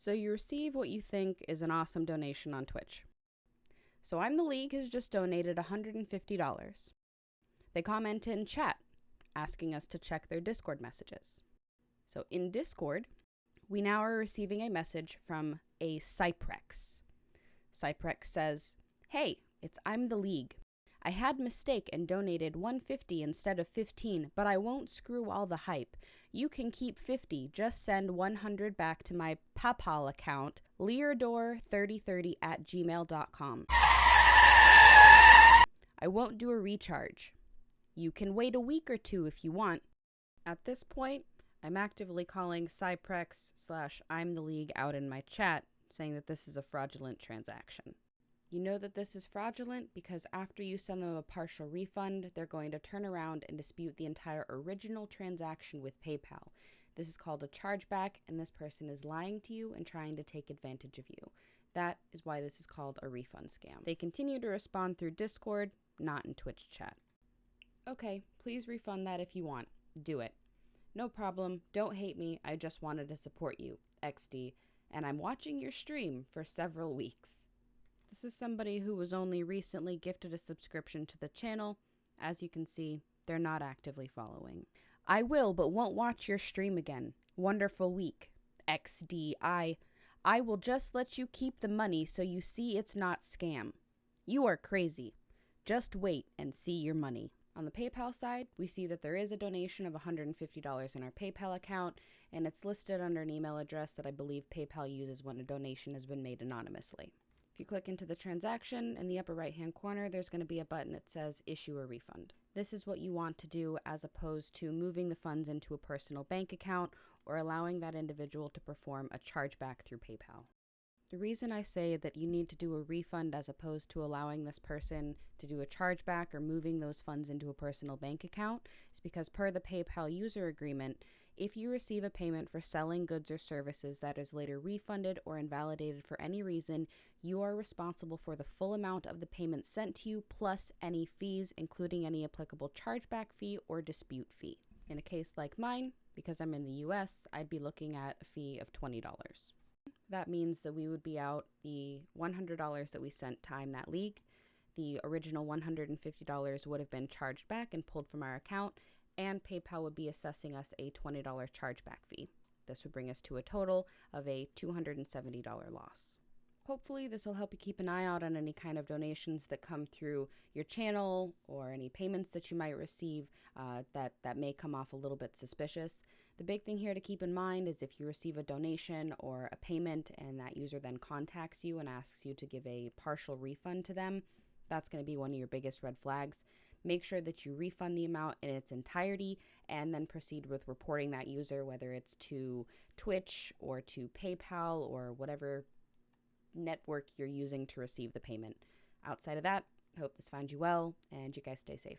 So you receive what you think is an awesome donation on Twitch. So I'm the League has just donated $150. They comment in chat asking us to check their Discord messages. So in Discord, we now are receiving a message from a Cyprex. Cyprex says, "Hey, it's I'm the League. I had mistake and donated $150 instead of $15, but I won't screw all the hype. You can keep $50. Just send $100 back to my PayPal account, leardor3030@gmail.com. I won't do a recharge. You can wait a week or two if you want." At this point, I'm actively calling Cyprex/I'm the League out in my chat, saying that this is a fraudulent transaction. You know that this is fraudulent because after you send them a partial refund, they're going to turn around and dispute the entire original transaction with PayPal. This is called a chargeback, and this person is lying to you and trying to take advantage of you. That is why this is called a refund scam. They continue to respond through Discord, not in Twitch chat. Okay, please refund that if you want. Do it. No problem. Don't hate me. I just wanted to support you. XD. And I'm watching your stream for several weeks. This is somebody who was only recently gifted a subscription to the channel. As you can see, they're not actively following. I will, but won't watch your stream again. Wonderful week. XD. I will just let you keep the money so you see it's not scam. You are crazy. Just wait and see your money. On the PayPal side, we see that there is a donation of $150 in our PayPal account, and it's listed under an email address that I believe PayPal uses when a donation has been made anonymously. If you click into the transaction, in the upper right-hand corner, there's going to be a button that says Issue a Refund. This is what you want to do as opposed to moving the funds into a personal bank account or allowing that individual to perform a chargeback through PayPal. The reason I say that you need to do a refund as opposed to allowing this person to do a chargeback or moving those funds into a personal bank account is because per the PayPal user agreement, if you receive a payment for selling goods or services that is later refunded or invalidated for any reason, you are responsible for the full amount of the payment sent to you plus any fees, including any applicable chargeback fee or dispute fee. In a case like mine, because I'm in the US, I'd be looking at a fee of $20. That means that we would be out the $100 that we sent to I'm That League. The original $150 would have been charged back and pulled from our account, and PayPal would be assessing us a $20 chargeback fee. This would bring us to a total of a $270 loss. Hopefully this will help you keep an eye out on any kind of donations that come through your channel or any payments that you might receive that may come off a little bit suspicious. The big thing here to keep in mind is if you receive a donation or a payment and that user then contacts you and asks you to give a partial refund to them, that's going to be one of your biggest red flags. Make sure that you refund the amount in its entirety and then proceed with reporting that user, whether it's to Twitch or to PayPal or whatever network you're using to receive the payment. Outside of that, I hope this finds you well and you guys stay safe.